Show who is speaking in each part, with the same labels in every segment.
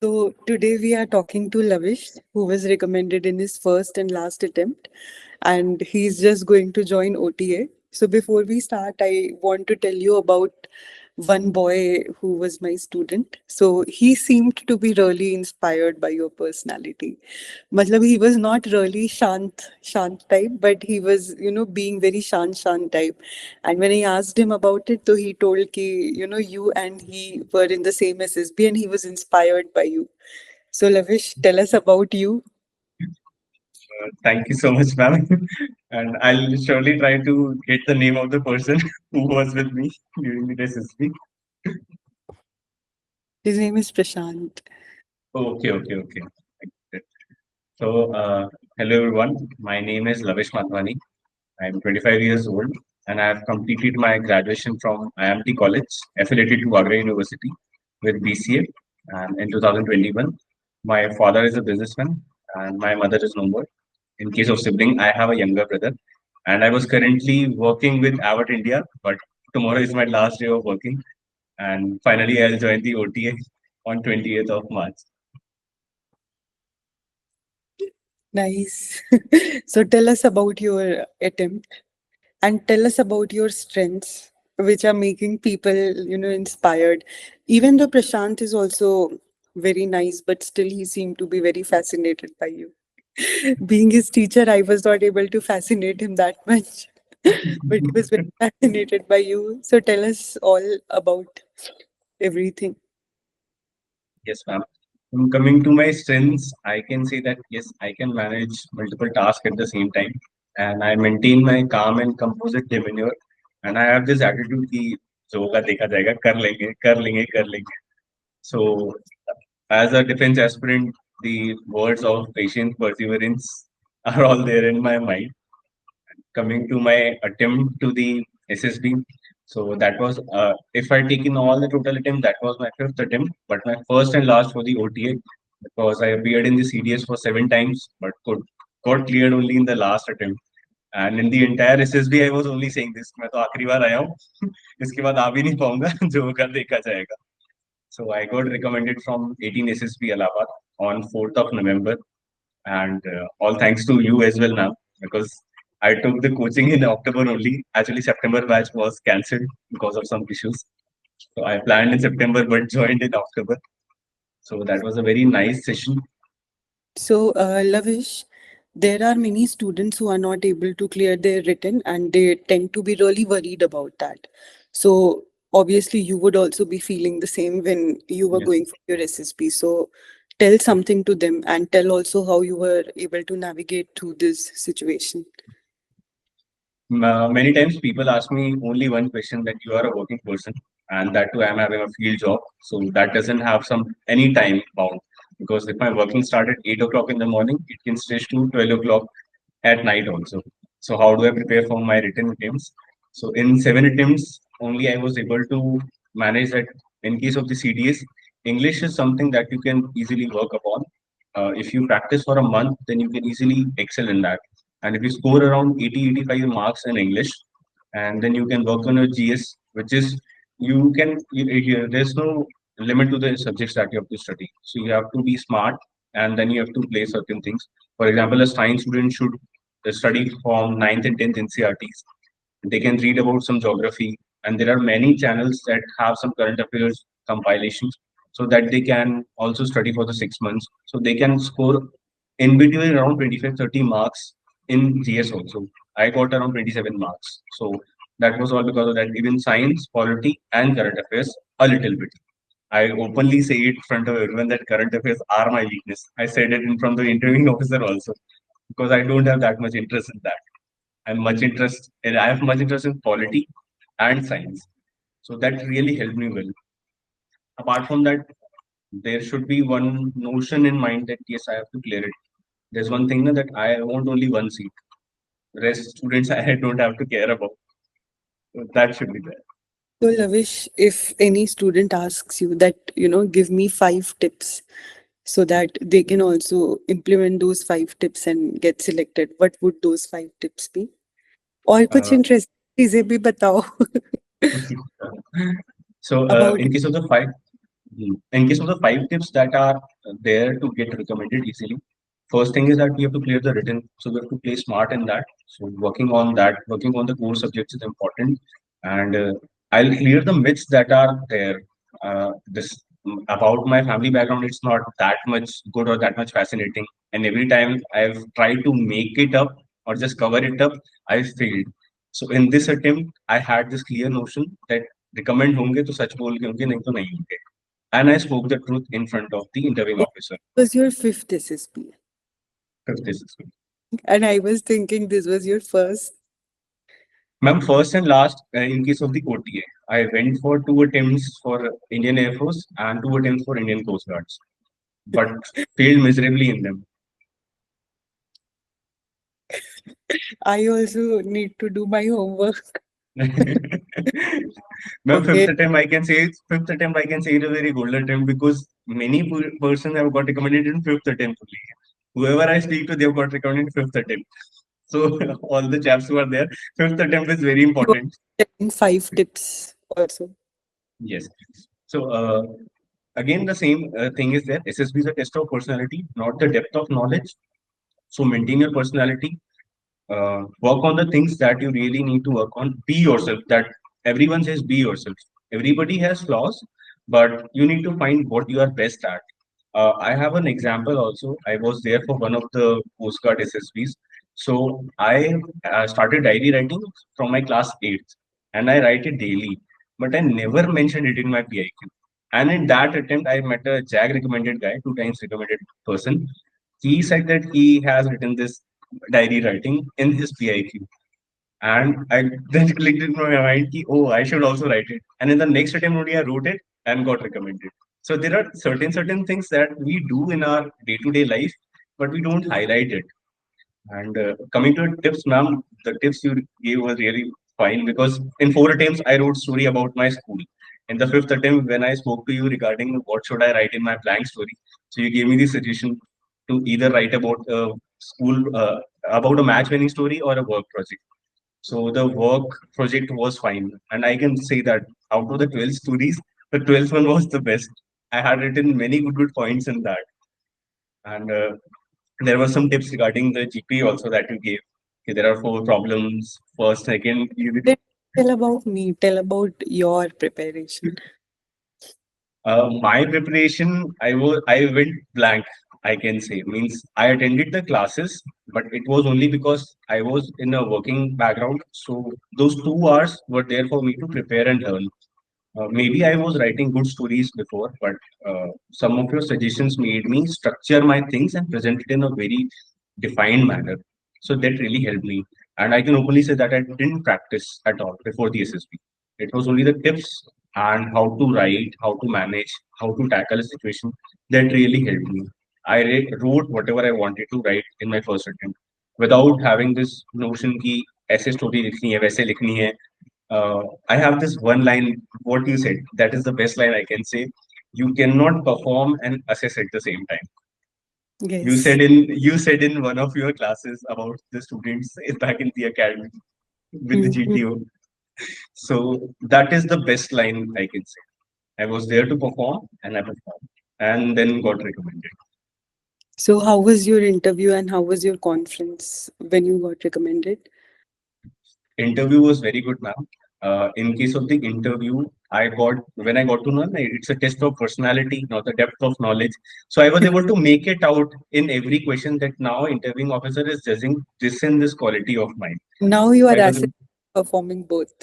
Speaker 1: So today we are talking to Lavish, who was recommended in his first and last attempt, and he's just going to join OTA. So before we start, I want to tell you about one boy who was my student. So he seemed to be really inspired by your personality. Matlab, he was not really shant type, but he was, being very shant type. And when I asked him about it, so he told ki, you and he were in the same SSB and he was inspired by you. So Lavish, tell us about you.
Speaker 2: Thank you so much, ma'am. And I'll surely try to get the name of the person who was with me during the SSB.
Speaker 1: His name is Prashant.
Speaker 2: Oh, okay. So, hello everyone. My name is Lovish Madhani. I'm 25 years old and I have completed my graduation from IMT College, affiliated to Agra University with BCA. And in 2021, my father is a businessman and my mother is no more. In case of sibling, I have a younger brother, and I was currently working with Avat India, but tomorrow is my last day of working, and finally I'll join the OTA on 28th of March.
Speaker 1: Nice. So tell us about your attempt and tell us about your strengths, which are making people, inspired. Even though Prashant is also very nice, but still he seemed to be very fascinated by you. Being his teacher, I was not able to fascinate him that much, but he was very fascinated by you. So tell us all about everything.
Speaker 2: Yes, ma'am. Coming to my strengths, I can say that yes, I can manage multiple tasks at the same time, and I maintain my calm and composed demeanor, and I have this attitude कि जो होगा देखा जाएगा कर लेंगे. So, as a defense aspirant, the words of patience, perseverance are all there in my mind. Coming to my attempt to the SSB, so that was, if I take in all the total attempt, that was my fifth attempt, but my first and last for the OTA, because I appeared in the CDS for 7 times, but got cleared only in the last attempt. And in the entire SSB, I was only saying this, मैं तो आखिरी बार आया हूँ, इसके बाद आ भी नहीं पाऊंगा, जो होगा देखा जाएगा. So I got recommended from 18 SSB Allahabad on 4th of November, and all thanks to you as well now, because I took the coaching in October only. Actually, September batch was cancelled because of some issues. So I planned in September but joined in October. So that was a very nice session.
Speaker 1: So, Lavish, there are many students who are not able to clear their written and they tend to be really worried about that. So, obviously, you would also be feeling the same when you were
Speaker 2: Yes.
Speaker 1: going for your SSP. So, tell something to them and tell also how you were able to navigate through this situation.
Speaker 2: Many times people ask me only one question that you are a working person, and that too I'm having a field job, so that doesn't have some any time bound. Because if my working start at 8 o'clock in the morning, it can stretch to 12 o'clock at night also. So how do I prepare for my written attempts? So in 7 attempts only I was able to manage that. In case of the CDS, English is something that you can easily work upon. If you practice for a month, then you can easily excel in that. And if you score around 80-85 marks in English, and then you can work on your GS, which is there's no limit to the subjects that you have to study. So you have to be smart, and then you have to play certain things. For example, a science student should study from 9th and 10th NCRTs. They can read about some geography, and there are many channels that have some current affairs compilations, so that they can also study for the 6 months. So they can score in between around 25-30 marks in GS also. I got around 27 marks. So that was all because of that. Even science, polity, and current affairs a little bit. I openly say it in front of everyone that current affairs are my weakness. I said it in front of the interviewing officer also, because I don't have that much interest in that. I have much interest in polity and science. So that really helped me well. Apart from that, there should be one notion in mind that yes, I have to clear it. There's one thing that I want only one seat. Rest students I don't have to care about. So that should be there.
Speaker 1: So, Lavish, if any student asks you that, give me 5 tips so that they can also implement those 5 tips and get selected, what would those 5 tips be? और कुछ
Speaker 2: Uh,
Speaker 1: interesting चीजें भी बताओ
Speaker 2: so
Speaker 1: about
Speaker 2: in case of the five, In case of the five tips that are there to get recommended easily, first thing is that we have to clear the written. So we have to play smart in that. So working on that, working on the core subjects is important. And I'll clear the myths that are there. This about my family background, it's not that much good or that much fascinating. And every time I've tried to make it up or just cover it up, I failed. So in this attempt, I had this clear notion that recommend होंगे तो सच बोल के होंगे नहीं तो नहीं होंगे, and I spoke the truth in front of the interviewing
Speaker 1: It
Speaker 2: officer.
Speaker 1: was your fifth SSP.
Speaker 2: Fifth is
Speaker 1: And I was thinking this was your first.
Speaker 2: ma'am, first and last, in case of the OTA, I went for two attempts for Indian Air Force and two attempts for Indian Coast Guards, but failed miserably in them.
Speaker 1: I also need to do my homework.
Speaker 2: Ma'am,
Speaker 1: Okay.
Speaker 2: fifth attempt I can say it a very good attempt because many persons have got recommended in fifth attempt only. Whoever I speak to, they've got recommended in fifth attempt. So all the chaps who are there, fifth attempt is very
Speaker 1: You are
Speaker 2: important.
Speaker 1: telling five tips also.
Speaker 2: Yes. So again, the same thing is there. SSB is a test of personality, not the depth of knowledge. So maintain your personality. Work on the things that you really need to work on. Be yourself. That everyone says be yourself. Everybody has flaws, but you need to find what you are best at. I have an example also. I was there for one of the postcard SSBs. So I started diary writing from my class 8th, and I write it daily, but I never mentioned it in my PIQ. And in that attempt, I met a JAG recommended guy, two times recommended person. He said that he has written this diary writing in his PIQ. And I then clicked in my mind, ki, oh, I should also write it. And in the next attempt, only I wrote it and got recommended. So there are certain things that we do in our day-to-day life, but we don't highlight it. And coming to tips, ma'am, the tips you gave was really fine because in four attempts I wrote story about my school. In the fifth attempt, when I spoke to you regarding what should I write in my blank story, so you gave me the suggestion to either write about school, about a match winning story or a work project. So the work project was fine, and I can say that out of the 12 stories, the 12th one was the best. I had written many good points in that, and there were some tips regarding the GP also that you gave. Okay, there are four problems. First, second, you
Speaker 1: Then tell about me. Tell about your preparation.
Speaker 2: my preparation, I went blank. I can say means I attended the classes, but it was only because I was in a working background. So those 2 hours were there for me to prepare and learn. Maybe I was writing good stories before, but some of your suggestions made me structure my things and present it in a very defined manner. So that really helped me. And I can openly say that I didn't practice at all before the SSB. It was only the tips and how to write, how to manage, how to tackle a situation that really helped me. Wrote whatever I wanted to write in my first attempt without having this notion कि ऐसे story लिखनी है वैसे लिखनी है. I have this one line, what you said, that is the best line I can say. You cannot perform and assess at the same time.
Speaker 1: Yes.
Speaker 2: You said in one of your classes about the students back in the academy with the
Speaker 1: Mhm.
Speaker 2: GTO. So that is the best line I can say. I was there to perform and I performed and then got recommended.
Speaker 1: So, how was your interview and how was your conference when you got recommended?
Speaker 2: Interview was very good, ma'am. In case of the interview, when I got to know it's a test of personality, not the depth of knowledge. So I was able to make it out in every question that now interviewing officer is judging this and this quality of mine.
Speaker 1: Now you
Speaker 2: So
Speaker 1: are
Speaker 2: I was
Speaker 1: assessing performing both.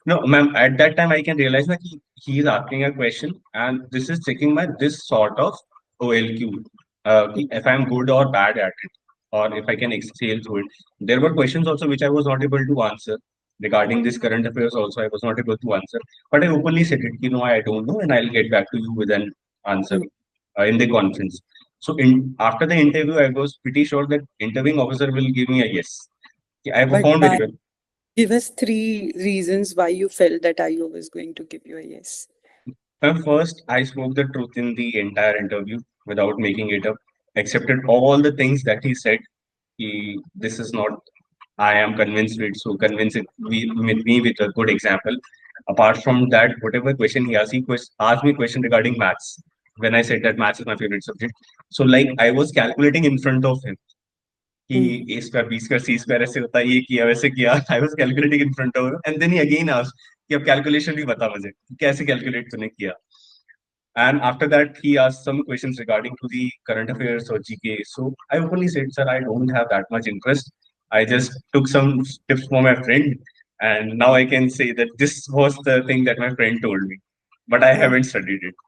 Speaker 2: no, ma'am. At that time, I can realize that he is asking a question, and this is checking my this sort of OLQ. If I'm good or bad at it, or if I can excel through it. There were questions also which I was not able to answer regarding this current affairs. Also, I was not able to answer, but I openly said it. I don't know, and I'll get back to you with an answer
Speaker 1: Mm.
Speaker 2: in the conference. So, in after the interview, I was pretty sure that interviewing officer will give me a yes. I
Speaker 1: But
Speaker 2: performed very
Speaker 1: why?
Speaker 2: well.
Speaker 1: Give us three reasons why you felt that IO was going to give you a yes.
Speaker 2: First, I spoke the truth in the entire interview without making it up. Accepted all the things that he said. This is not. I am convinced with. So convince it with me with a good example. Apart from that, whatever question he asked, asked me question regarding maths. When I said that maths is my favorite subject, so like I was calculating in front of him कि
Speaker 1: Hmm.
Speaker 2: A square B square C square ऐसे होता है, ये किया वैसे किया. I was calculating in front of and then he again asked कि अब कैलकुलेशन भी बता मुझे कि कैसे कैलकुलेट तूने किया. And after that, he asked some questions regarding to the current affairs or GK. So I openly said, sir, I don't have that much interest. I just took some tips from my friend, and now I can say that this was the thing that my friend told me, but I
Speaker 1: हाँ.
Speaker 2: haven't studied it.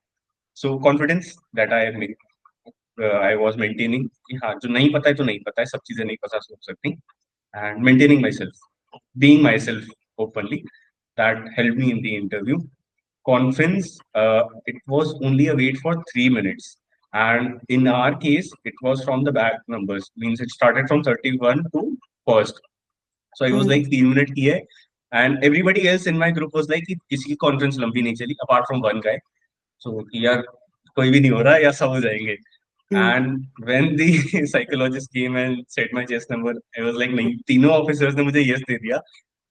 Speaker 2: So confidence that I was maintaining कि हाँ जो नहीं पता है तो नहीं पता है, सब चीजें नहीं पता सोच सकती, and maintaining myself, being myself openly, that helped me in the interview. Conference, it was only a wait for 3 minutes. And in our case, it was from the back numbers, means it started from 31 to first. So I was
Speaker 1: Hmm.
Speaker 2: like 3 minute की है. And everybody else in my group was like कि किसी की conference लंबी नहीं चली, apart from one guy. So यार कोई भी नहीं हो रहा या सब हो जाएंगे.
Speaker 1: Hmm.
Speaker 2: And when the psychologist came and said my chest number, I was like नहीं, तीनों ऑफिसर्स ने मुझे यस दे दिया.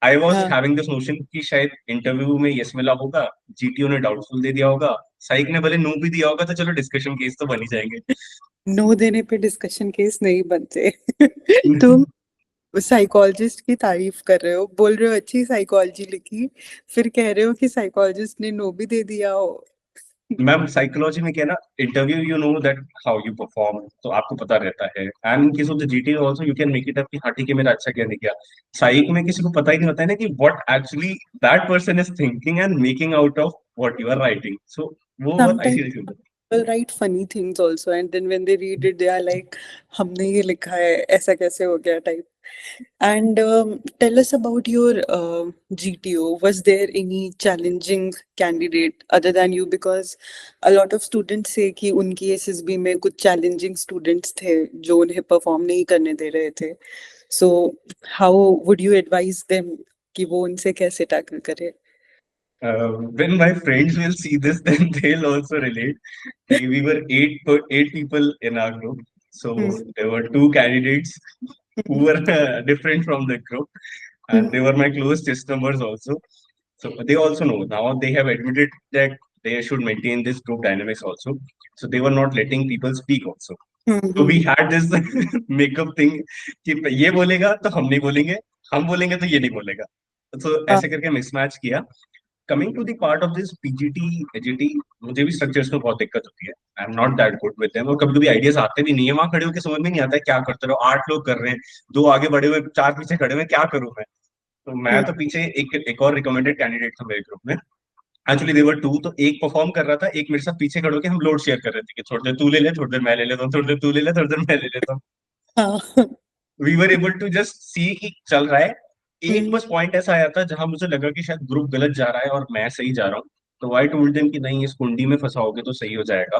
Speaker 2: आई वॉज
Speaker 1: हाँ.
Speaker 2: हैविंग दिस नोशन कि शायद इंटरव्यू में यस मिला होगा, जीटीओ ने डाउटफुल दे दिया होगा, साइक ने भले नो भी दिया होगा, तो चलो डिस्कशन केस तो बन ही जाएंगे.
Speaker 1: नो देने पे डिस्कशन केस नहीं बनते. तुम साइकोलॉजिस्ट की तारीफ कर रहे हो, बोल रहे हो अच्छी साइकोलॉजी लिखी, फिर कह रहे हो कि साइकोलॉजिस्ट ने नो भी दे दिया हो.
Speaker 2: मैम साइकोलॉजी में क्या है ना, interview you know that how you perform, तो आपको पता रहता है. And in case of the GTO also you can make it up कि हाँ ठीक है मेरा अच्छा क्या नहीं किया. साइक में किसी को पता ही नहीं होता है ना कि what actually that person is thinking and making out of what you are writing. So वो बहुत
Speaker 1: Sometimes
Speaker 2: idea.
Speaker 1: people write funny things also, and then when they read it, they are like, हमने ये लिखा है, ऐसा कैसे हो गया type. And tell us about your GTO. Was there any challenging candidate other than you? Because a lot of students say कि उनकी SSB में कुछ challenging students थे जो उन्हें perform नहीं करने दे रहे थे. So how would you advise them कि वो उनसे कैसे tackle करे?
Speaker 2: When my friends will see this, then they'll also relate. We were eight people in our group, so
Speaker 1: Hmm.
Speaker 2: there were two candidates who were different from the group,
Speaker 1: Hmm.
Speaker 2: and they were my close chess numbers also. So they also know now. They have admitted that they should maintain this group dynamics also. So they were not letting people speak also.
Speaker 1: Hmm.
Speaker 2: So we
Speaker 1: Hmm.
Speaker 2: had this makeup thing कि ये बोलेगा तो हम नहीं बोलेंगे, हम बोलेंगे तो ये नहीं बोलेगा. तो
Speaker 1: हाँ.
Speaker 2: ऐसे करके मिसमैच किया. Coming to the part of this PGT AGT, मुझे भी स्ट्रक्चर्स में बहुत दिक्कत होती है. I am not that good with them, और कभी कभी आइडियाज आते भी नहीं है. वहां खड़े होकर समझ में नहीं आता है क्या करते रहो. 8 लोग कर रहे हैं, दो आगे बढ़े हुए, चार पीछे खड़े हुए, क्या करूं मैं. तो मैं
Speaker 1: Hmm.
Speaker 2: तो पीछे एक और रिकमेंडेड कैंडिडेट था मेरे ग्रुप में. एक्चुअली देवर टू, तो एक परफॉर्म कर रहा था, एक मेरे साथ पीछे खड़े होकर हम लोड शेयर कर रहे थे कि थोड़ी देर तू ले ले, थोड़ी देर मैं ले लेता हूँ, थोड़ी देर तू ले ले, थोड़ी देर मैं ले लेता हूँ.
Speaker 1: हाँ.
Speaker 2: We were able to just see कि चल रहा है. एक
Speaker 1: Hmm.
Speaker 2: बस पॉइंट ऐसा आया था जहां मुझे लगा कि शायद ग्रुप गलत जा रहा है और मैं सही जा रहा हूँ. तो आई टोल्ड देम कि नहीं, इस कुंडी में फंसाओगे तो सही हो जाएगा.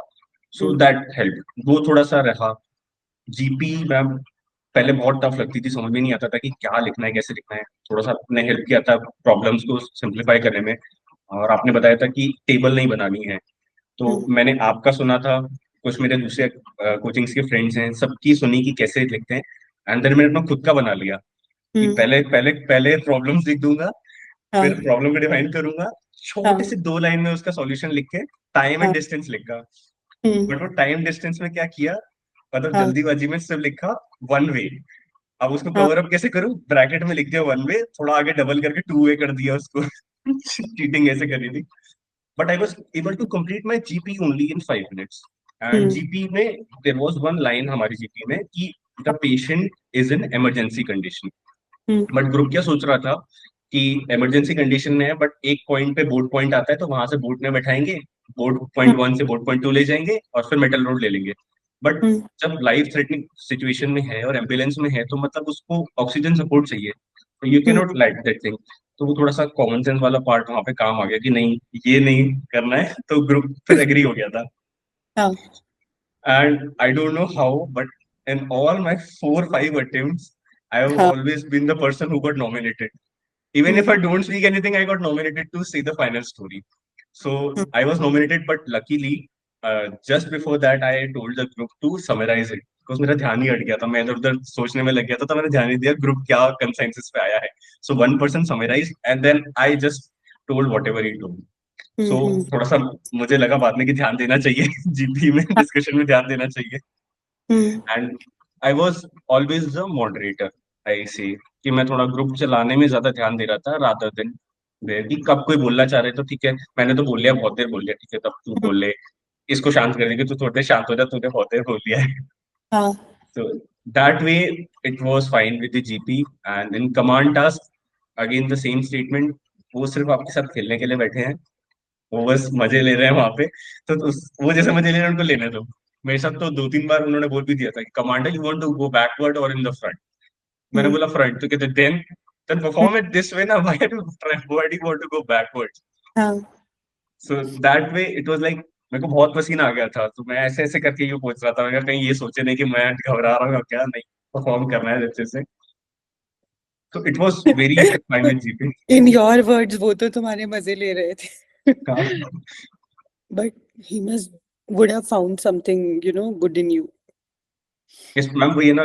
Speaker 2: सो
Speaker 1: Hmm.
Speaker 2: That help. वो थोड़ा सा रहा. जीपी मैम पहले बहुत टफ लगती थी, समझ में नहीं आता था कि क्या लिखना है कैसे लिखना है. थोड़ा सा आपने हेल्प किया था प्रॉब्लम्स को सिंप्लीफाई करने में, और आपने बताया था कि टेबल नहीं बनानी है. तो
Speaker 1: Hmm.
Speaker 2: मैंने आपका सुना था, कुछ मेरे दूसरे कोचिंग्स के फ्रेंड्स हैं, सबकी सुनी कि कैसे लिखते हैं. एंड देन मैंने अपना खुद का बना लिया कि
Speaker 1: Hmm.
Speaker 2: पहले पहले पहले प्रॉब्लम्स लिख दूंगा, फिर
Speaker 1: हाँ.
Speaker 2: प्रॉब्लम को डिफाइन करूंगा, छोटे
Speaker 1: हाँ.
Speaker 2: से 2 लाइन में उसका सॉल्यूशन लिख के टाइम एंड
Speaker 1: हाँ.
Speaker 2: डिस्टेंस लिखा.
Speaker 1: Hmm.
Speaker 2: बट वो टाइम डिस्टेंस में क्या किया, मतलब
Speaker 1: हाँ.
Speaker 2: जल्दीबाजी में सिर्फ लिखा 1 वे. अब उसको
Speaker 1: हाँ.
Speaker 2: कवर अप कैसे करूं, ब्रैकेट में लिख दिया 1 वे, थोड़ा आगे डबल करके 2 वे कर दिया उसको. चीटिंग ऐसे करी थी. But I was able to complete my GP only in 5 minutes. And
Speaker 1: Hmm.
Speaker 2: GP में there was one line हमारी GP में कि the patient is in emergency condition.
Speaker 1: Hmm.
Speaker 2: But group क्या सोच रहा था कि इमरजेंसी कंडीशन में है, बट एक पॉइंट पे बोर्ड पॉइंट आता है तो वहां से बोर्ड में बैठाएंगे, बोर्ड
Speaker 1: Hmm.
Speaker 2: पॉइंट 1 से बोर्ड पॉइंट 2 ले जाएंगे और फिर मेटल रोड ले लेंगे. But
Speaker 1: Hmm.
Speaker 2: जब लाइफ थ्रेटनिंग सिचुएशन में है और एम्बुलेंस में है तो मतलब उसको ऑक्सीजन सपोर्ट चाहिए, तो you can
Speaker 1: Hmm.
Speaker 2: Not like that thing. तो वो थोड़ा सा कॉमन सेंस वाला पार्ट वहां पे काम आ गया कि नहीं, ये नहीं करना है, तो ग्रुप फिर एग्री हो गया था.
Speaker 1: हाँ.
Speaker 2: And I don't know how, but in all my 4 5 attempts, I have
Speaker 1: हाँ.
Speaker 2: always been the person who got nominated. Even if
Speaker 1: Hmm.
Speaker 2: I don't speak anything, I got nominated to say the final story. So
Speaker 1: Hmm.
Speaker 2: I was nominated, but luckily, just before that, I told the group to summarize it. Because मेरा ध्यान ही हट गया था, मैं इधर उधर सोचने में लग गया था, तो मैंने ध्यान नहीं दिया ग्रुप क्या कंसेंसस पे आया है. So one person summarized, and then I just told whatever he told. So
Speaker 1: हम्म
Speaker 2: थोड़ा सा मुझे लगा बाद में कि ध्यान देना चाहिए जीपी में डिस्कशन में ध्यान देना चाहिए.
Speaker 1: Hmm
Speaker 2: and I was always the moderator. I see कि मैं थोड़ा ग्रुप चलाने में ज्यादा ध्यान दे रहा था रादर देन कि कब कोई बोलना चाह रहे तो ठीक है, मैंने तो बोल लिया, बहुत देर बोल लिया, ठीक है तब तू
Speaker 1: हम्म,
Speaker 2: बोल ले, इसको शांत कर देंगे, तू थोड़ी देर शांत हो जा, तूने बहुत देर बोल लिया है.
Speaker 1: हाँ
Speaker 2: So that way it was fine with the GP. And in command task, again the same statement. वो सिर्फ आपके साथ खेलने के लिए बैठे हैं, वो बस मजे ले रहे हैं वहां पे. वो जैसे मजे ले रहे हैं उनको लेने दो. मेरे साथ तो 2-3 बार उन्होंने बोल भी दिया था कि commander you want to go backward और इन द फ्रंट. मैंने
Speaker 1: हम्म
Speaker 2: बोला फ्रंट, तो कहते then
Speaker 1: hmm,
Speaker 2: perform it this way ना, why do you want to go backward.
Speaker 1: हाँ
Speaker 2: so that way it was like, मेरे को बहुत पसीना आ गया था, तो मैं ऐसे ऐसे करके ये पूछ रहा था, मैं कहा, कहीं ये सोचे नहीं कि मैं घबरा रहा हूँ या क्या, नहीं, परफॉर्म करना है अच्छे से. तो it was very fine with GP.
Speaker 1: In your words वो तो तुम्हारे मजे ले रहे थे
Speaker 2: हाँ.
Speaker 1: But he must would have found something good in you.
Speaker 2: इस मैम वो ये ना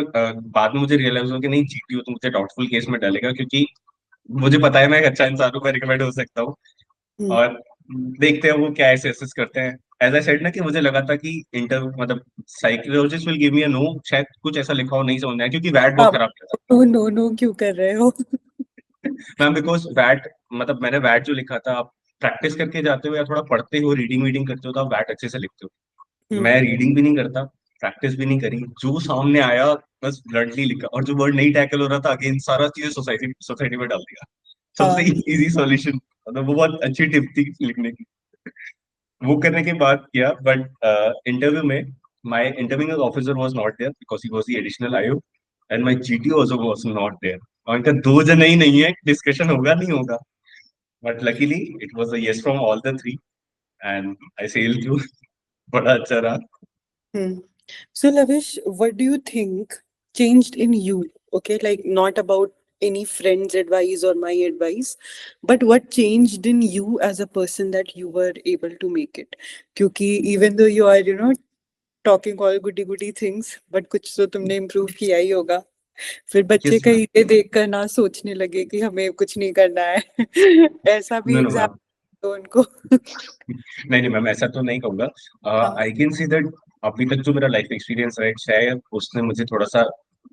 Speaker 2: बाद में मुझे रियलाइज हुआ कि नहीं, जीपी हो तो मुझे डाउटफुल केस में डालेगा, क्योंकि मुझे पता है मैं एक अच्छा इंसान हूँ, मैं रिकमेंड हो सकता हूँ.
Speaker 1: हम्म
Speaker 2: और देखते हैं वो क्या ऐसे असेस करते हैं. एज आई सेड ना कि मुझे लगा था कि इंटर मतलब psychologist will give me a no, शायद कुछ ऐसा लिखा हो, नहीं समझ में आया क्योंकि वैट बहुत
Speaker 1: अब
Speaker 2: खराब था.
Speaker 1: नो नो नो क्यों कर रहे हो?
Speaker 2: मैम बिकॉज वैट, मतलब मैंने वैट जो लिखा था, आप प्रैक्टिस करके जाते हो या थोड़ा पढ़ते हो, रीडिंग वीडिंग करते हो, तो आप वैट अच्छे से लिखते हो.
Speaker 1: हम्म
Speaker 2: मैं रीडिंग भी नहीं करता, प्रैक्टिस भी नहीं करी, जो सामने आया बस ब्लंटली लिखा, और जो वर्ड नहीं टैकल हो रहा था अगेन सारा चीजें सोसाइटी सोसाइटी में डाल दिया. सबसे
Speaker 1: हाँ
Speaker 2: इजी सॉल्यूशन, मतलब वो बहुत अच्छी टिप थी लिखने की. वो करने के बाद किया, बट इंटरव्यू में my interviewing officer was not there because he was the additional IO, and my GT also was not there. और इनका दो जन ही नहीं है, डिस्कशन होगा नहीं होगा. But luckily it was a yes from all the three, and I sail through. बड़ा अच्छा रहा.
Speaker 1: Hmm. So, Lavish, what do you think changed in you? Okay, like not about any friend's advice or my advice, but what changed in you as a person that you were able to make it? क्योंकि even though you are, talking all goody goody things, but कुछ तो तुमने improve किया ही होगा. फिर बच्चे
Speaker 2: yes ma'am.
Speaker 1: कहीं ये देख कर ना सोचने लगे कि हमें कुछ नहीं करना है. ऐसा भी
Speaker 2: नो नो
Speaker 1: एग्जाम
Speaker 2: मैम.
Speaker 1: तो उनको.
Speaker 2: नहीं नहीं मैम, ऐसा तो नहीं कहूंगा.
Speaker 1: हाँ.
Speaker 2: आई कैन सी दैट अभी तक जो मेरा लाइफ एक्सपीरियंस है शायद उसने मुझे थोड़ा सा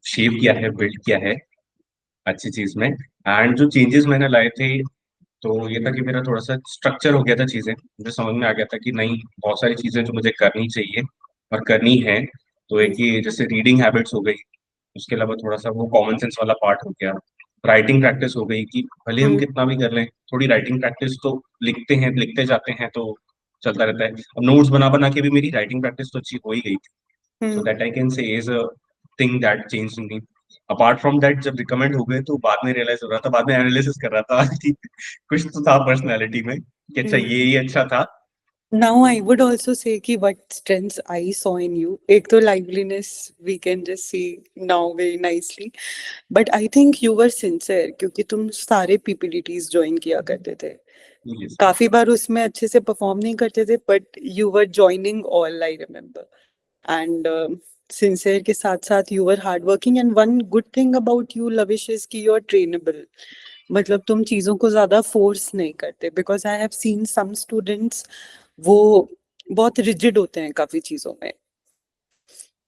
Speaker 2: शेप किया है, बिल्ड किया है अच्छी चीज में. एंड जो चेंजेस मैंने लाए थे, तो ये था कि मेरा थोड़ा सा स्ट्रक्चर हो गया था चीजें, मुझे समझ में आ गया था कि नहीं, बहुत सारी चीजें जो मुझे करनी चाहिए और करनी है. तो एक
Speaker 1: हम्म
Speaker 2: ही जैसे रीडिंग हैबिट्स हो गई, उसके अलावा थोड़ा सा वो कॉमन सेंस वाला पार्ट हो गया. राइटिंग प्रैक्टिस हो गई कि भले हम
Speaker 1: हम्म
Speaker 2: कितना भी कर लें, थोड़ी राइटिंग प्रैक्टिस तो, लिखते हैं लिखते जाते हैं तो चलता रहता है. अब नोट्स बना बना के भी मेरी राइटिंग प्रैक्टिस तो अच्छी हो ही गई थी. So
Speaker 1: hmm
Speaker 2: that I can say is a thing that change in me. Apart from that जब रिकमेंड हो गए तो बाद में रियलाइज हो रहा था, बाद में एनालिसिस कर रहा था कि कुछ तो था पर्सनैलिटी में कि अच्छा
Speaker 1: हम्म.
Speaker 2: ये अच्छा था.
Speaker 1: Now I would also say कि what strengths I saw in you. एक तो liveliness we can just see now very nicely. But I think you were sincere क्योंकि तुम सारे PPDTs join किया करते थे.
Speaker 2: Yes.
Speaker 1: काफी बार उसमें अच्छे से perform नहीं करते थे, but you were joining all I remember. And sincere के साथ साथ you were hardworking. And one good thing about you, Lavish, is कि you are trainable. मतलब तुम चीजों को ज्यादा फोर्स नहीं करते because I have seen some students वो बहुत रिजिड होते हैं काफी चीजों में.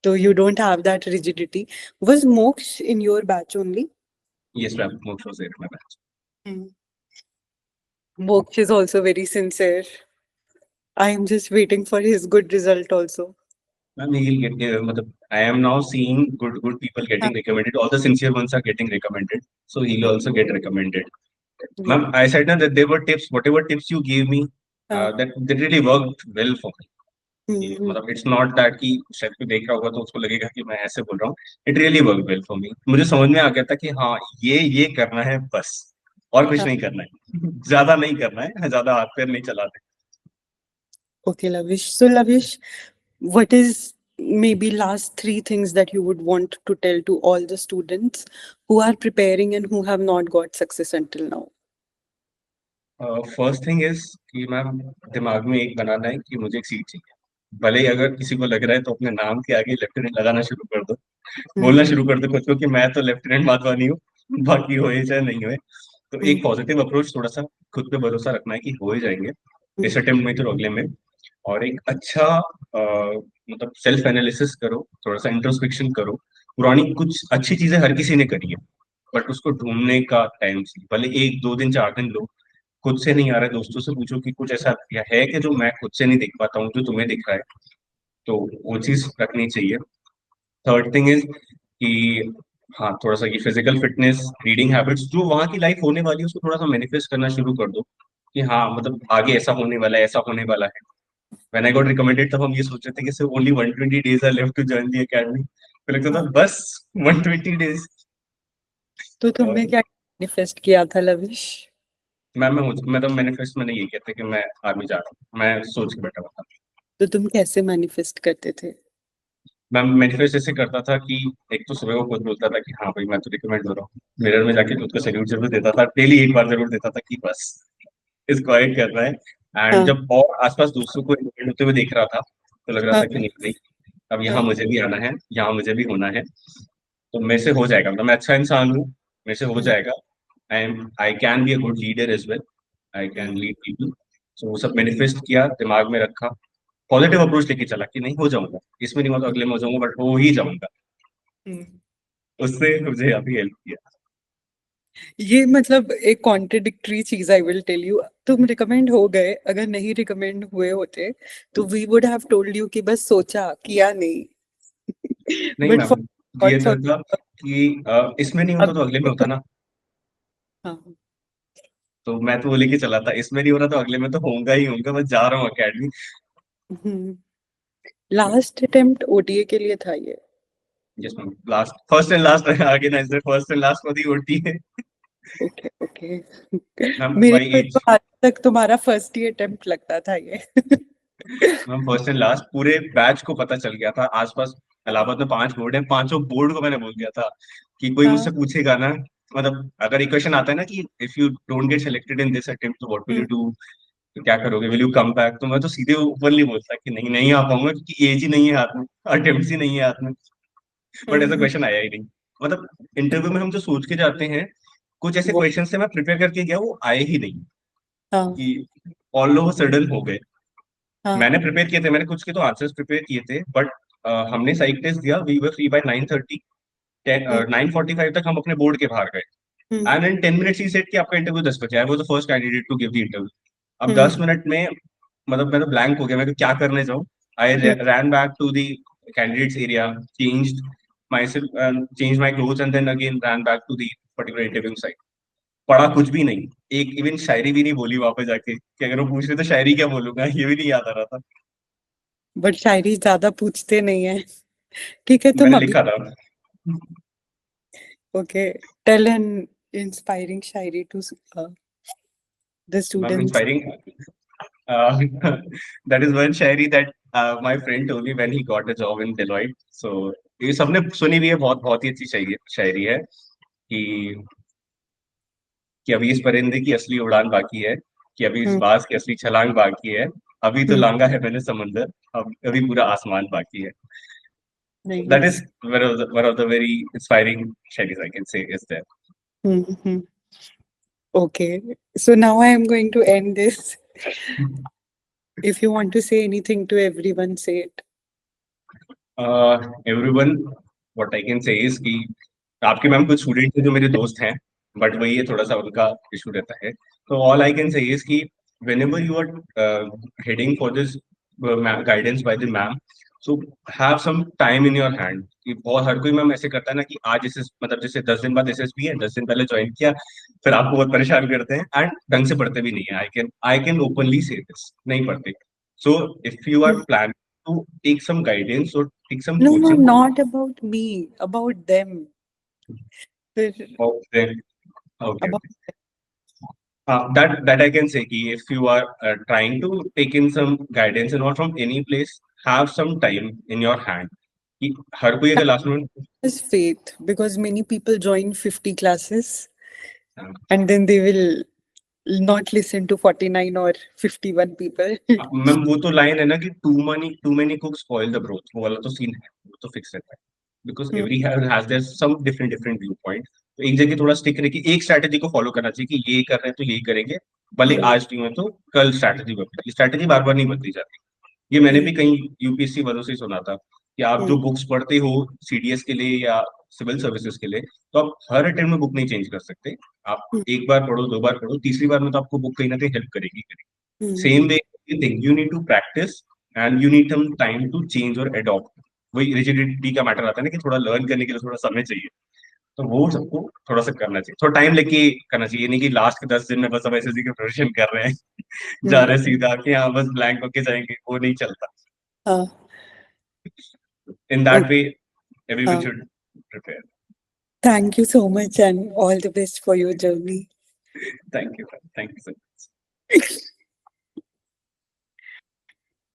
Speaker 1: तो you don't have that rigidity. Was Moksha in your batch only?
Speaker 2: Yes, ma'am. Moksha was there in my batch.
Speaker 1: Moksha is also very sincere. I am just waiting for his good result also.
Speaker 2: Ma'am, he'll get, I am now seeing good people getting recommended. All the sincere ones are getting recommended. So he'll also get recommended.
Speaker 1: या.
Speaker 2: Ma'am, I said na that there were tips, whatever tips you gave me,
Speaker 1: हाँ.
Speaker 2: that really worked well for me.
Speaker 1: हम्म
Speaker 2: मतलब it's not that कि शायद कोई देख रहा होगा तो उसको लगेगा कि मैं ऐसे बोल रहा हूँ. It really work well for me. मुझे समझ में आ गया था कि हाँ, ये करना है बस, और कुछ नहीं करना है. ज्यादा नहीं करना है, ज्यादा हाथ पैर नहीं चलाते.
Speaker 1: Okay, Lavish. So, Lavish, what is maybe last three things that you would want to tell to all the students who are preparing and who have not got success until now?
Speaker 2: First thing is कि ma'am, दिमाग में एक बनाना है कि मुझे एक seat चाहिए. भले ही अगर किसी को लग रहा है तो अपने नाम के आगे लेफ्टिनेंट लगाना शुरू कर दो,
Speaker 1: Hmm.
Speaker 2: बोलना शुरू कर दो खुद को कि मैं तो लेफ्टिनेंट माधवानी हूँ, बाकी होए चाहे नहीं होए. तो
Speaker 1: हम्म,
Speaker 2: एक पॉजिटिव अप्रोच, थोड़ा सा खुद पे भरोसा रखना है कि हो ही जाएंगे
Speaker 1: हम्म,
Speaker 2: इस अटेम्प्ट में तो अगले में। और एक अच्छा मतलब सेल्फ एनालिसिस करो, थोड़ा सा इंट्रोस्पेक्शन करो। पुरानी कुछ अच्छी चीजें हर किसी ने करी है, बट उसको ढूंढने का टाइम चाहिए। भले एक दो दिन चार दिन लो, खुद से नहीं आ रहा है, दोस्तों से पूछो कि कुछ ऐसा क्या है कि जो मैं खुद से नहीं देख पाता हूँ जो तुम्हें दिख रहा है। तो वो चीज रखनी चाहिए। थर्ड थिंग इज कि हाँ, थोड़ा सा ये फिजिकल फिटनेस, रीडिंग हैबिट्स, जो वहाँ की लाइफ होने वाली है उसको थोड़ा सा मैनिफेस्ट करना शुरू कर दो कि हाँ मतलब आगे ऐसा होने वाला है, ऐसा होने वाला है। व्हेन आई गॉट रिकमेंडेड तब हम ये सोच रहे थे कि सिर्फ only 120 days are left to join the academy. फिर लगता था
Speaker 1: हाँ।
Speaker 2: बस 120 days।
Speaker 1: तो
Speaker 2: और
Speaker 1: तुमने क्या मैनिफेस्ट किया था लविश?
Speaker 2: मैं तो मैनिफेस्ट में नहीं ये कहते कि मैं आर्मी जा रहा हूँ, मैं सोच के बैठा हुआ था।
Speaker 1: तो तुम कैसे मैनिफेस्ट करते थे?
Speaker 2: मैं मैनिफेस्ट ऐसे करता था कि एक तो सुबह को खुद बोलता था कि हाँ भाई मैं तो रिकमेंड हो रहा हूँ, मिरर में जाके खुद को सैल्यूट जरूर देता था, डेली एक बार जरूर देता था कि बस इसको आइट कर रहा है। एंड
Speaker 1: हाँ,
Speaker 2: जब और आसपास दोस्तों को रिकमेंड होते हुए देख रहा था तो लग रहा था
Speaker 1: हाँ,
Speaker 2: कि नहीं नहीं, अब यहाँ
Speaker 1: हाँ,
Speaker 2: मुझे भी आना है, यहाँ मुझे भी होना है। तो मेरे से हो जाएगा, मतलब मैं अच्छा इंसान हूँ, मेरे से हो
Speaker 1: हम्म,
Speaker 2: जाएगा। I can be a good leader as well, I can
Speaker 1: hmm,
Speaker 2: lead people. So वो सब मैनिफेस्ट किया, दिमाग में रखा, पॉजिटिव अप्रोच लेके चला कि नहीं हो जाऊंगा, इसमें नहीं हुआ तो अगले में हो जाऊंगा, बट हो ही जाऊंगा।
Speaker 1: हम्म।
Speaker 2: उससे मुझे अभी हेल्प किया।
Speaker 1: ये मतलब एक कॉन्ट्रडिक्टरी चीज, आई विल टेल यू। तुम रिकमेंड हो गए, अगर नहीं रिकमेंड हुए होते तो we would have told you कि बस सोचा, किया नहीं।
Speaker 2: नहीं
Speaker 1: बट
Speaker 2: मैम,
Speaker 1: फॉर
Speaker 2: ये
Speaker 1: गॉड्स
Speaker 2: तो था कि इसमें नहीं होता
Speaker 1: अब
Speaker 2: तो अगले में होता ना।
Speaker 1: हाँ।
Speaker 2: तो मैं तो वो लेके चला था, इसमें नहीं हो रहा तो अगले में तो होऊंगा ही होऊंगा, मैं जा रहा हूँ अकेडमी।
Speaker 1: लास्ट अटेम्प्ट ओटीए के लिए था ये?
Speaker 2: Yes ma'am, last first and last है, आगे ना इसे फर्स्ट एंड लास्ट को दी होती है।
Speaker 1: Okay, okay.
Speaker 2: मैम
Speaker 1: मेरे
Speaker 2: बाई
Speaker 1: को तो
Speaker 2: एज,
Speaker 1: आज तक तुम्हारा फर्स्ट ही अटेम्प्ट लगता था ये।
Speaker 2: मैम फर्स्ट एंड लास्ट पूरे बैच को पता चल गया था आसपास। इलाहाबाद में 5 बोर्ड है, पांचों बोर्ड को मैंने बोल दिया था कि कोई मुझसे
Speaker 1: हाँ।
Speaker 2: पूछेगा ना, मतलब अगर एक क्वेश्चन आता है ना कि if you don't get selected in this attempt तो what will you
Speaker 1: hmm,
Speaker 2: do, तो क्या करोगे, विल यू कम बैक, तो मैं तो सीधे ओपनली बोलता कि नहीं नहीं आ पाऊंगा क्योंकि एज ही नहीं है हाथ में, अटेम्प्ट ही नहीं है हाथ में। बट ऐसा
Speaker 1: हम्म,
Speaker 2: क्वेश्चन आया ही नहीं। मतलब इंटरव्यू में हम जो सोच के जाते हैं, कुछ ऐसे
Speaker 1: वो
Speaker 2: क्वेश्चन से मैं प्रिपेयर करके गया वो आए ही नहीं,
Speaker 1: हाँ,
Speaker 2: कि ऑल ओवर सडन हो गए।
Speaker 1: हाँ,
Speaker 2: मैंने प्रिपेयर किए थे, मैंने कुछ के तो आंसर्स प्रिपेयर किए थे, बट हमने साइक टेस्ट दिया, we were free by 9:30,
Speaker 1: hmm,
Speaker 2: 9:45 तक हम अपने बोर्ड के बाहर गए।
Speaker 1: हम्म,
Speaker 2: एंड इन 10 मिनट्स ही सेट कि आपका इंटरव्यू 10 बजे, I was the first candidate to give the interview. अब
Speaker 1: हम्म,
Speaker 2: 10 मिनट में मतलब मैं तो ब्लैंक हो गया, मैं तो क्या करने जाऊँ। I
Speaker 1: hmm,
Speaker 2: ran back to the candidates area, changed myself and changed my clothes and then again ran back to the particular interviewing site। पढ़ा कुछ भी नहीं, एक इवन शायरी भी नहीं बोली वापस जाके, कि अगर वो पूछ रहे तो शायरी क्या बोलूंगा, ये भी नहीं याद आ रहा था।
Speaker 1: बट शायरी ज्यादा पूछते नहीं है। ठीक है, तुम
Speaker 2: मैंने
Speaker 1: अभी
Speaker 2: लिखा था
Speaker 1: okay, tell an inspiring shayari to the
Speaker 2: ma'am
Speaker 1: students.
Speaker 2: Inspiring, that is one shayari that my friend told me when he got a job in Deloitte. So ये सबने सुनी हुई है, बहुत बहुत ही अच्छी शायरी शायरी है कि अभी इस परिंदे की असली उड़ान बाकी है, कि अभी इस
Speaker 1: हम्म,
Speaker 2: बाज की असली छलांग बाकी है, अभी तो
Speaker 1: हम्म,
Speaker 2: लांगा है मैंने समंदर, अब अभी पूरा आसमान बाकी है। That
Speaker 1: nice.
Speaker 2: is one of the very inspiring shaires I can say is there.
Speaker 1: Hmm, okay, so now I am going to end this. If you want to say anything to everyone, say it.
Speaker 2: Everyone, what I can say is कि आपके ma'am कुछ student थे जो मेरे दोस्त हैं, but वही है थोड़ा सा उनका इशू रहता है। तो all I can say is कि whenever you are heading for this guidance by the ma'am, so have some time in your hand। कि बहुत हर कोई मैम ऐसे करता है ना कि आज इसे मतलब जैसे 10 दिन बाद एसएसबी है, 10 दिन पहले ज्वाइन किया, फिर आपको बहुत परेशान करते हैं एंड ढंग से पढ़ते भी नहीं है। I can openly say this, नहीं पढ़ते। So if you are
Speaker 1: Hmm.
Speaker 2: Plan to take some guidance or take some
Speaker 1: No, no,
Speaker 2: coaching
Speaker 1: not about me, about them. फिर
Speaker 2: of them, okay,
Speaker 1: about
Speaker 2: okay. That I can say कि if you are trying to take in some guidance and all from any place, have some time in your hand। कि हर कोई अगर last में
Speaker 1: is faith, because many people join 50 classes and then they will not listen to 49 or 51 people.
Speaker 2: Ma'am वो तो line है ना कि too many cook spoil the broth, वो वाला तो सीन है, वो तो फिक्स रहता है। Because
Speaker 1: Hmm,
Speaker 2: every has their some different different view point. तो एक जगह थोड़ा स्टिक रह के एक स्ट्रैटेजी को फॉलो करना चाहिए कि ये कर रहे हैं तो यही करेंगे, भले
Speaker 1: हम्म,
Speaker 2: आज नहीं हो तो कल स्ट्रैटेजी बदलेगी। स्ट्रैटेजी बार बार नहीं बदली जाती। ये मैंने
Speaker 1: हम्म,
Speaker 2: भी कहीं यूपीएससी वालों से सुना था कि आप जो
Speaker 1: हम्म,
Speaker 2: बुक्स पढ़ते हो सीडीएस के लिए या सिविल सर्विसेज के लिए, तो आप हर अटेम्प्ट में बुक नहीं चेंज कर सकते। आप
Speaker 1: हम्म,
Speaker 2: एक बार पढ़ो, दो बार पढ़ो, तीसरी बार में तो आपको बुक कहीं ना कहीं हेल्प करेगी करेगी।
Speaker 1: Hmm,
Speaker 2: same way thing, you need to practice and you need some time to change और अडॉप्ट। वही रिजिडिटी का मैटर आता है ना, कि थोड़ा लर्न करने के लिए थोड़ा समय चाहिए। तो वो सबको थोड़ा सा करना चाहिए, थोड़ा टाइम लेके करना चाहिए। ये नहीं कि लास्ट के 10 दिन में बस हम एसएससी के प्रिपरेशन कर रहे हैं जा
Speaker 1: हम्म,
Speaker 2: रहे हैं सीधा कि हाँ बस ब्लैंक होके जाएंगे, वो नहीं चलता।
Speaker 1: हाँ,
Speaker 2: In that
Speaker 1: okay,
Speaker 2: way, everyone
Speaker 1: हाँ।
Speaker 2: should prepare.
Speaker 1: Thank you so much and all the best for your journey.
Speaker 2: Thank you. Thank you so much.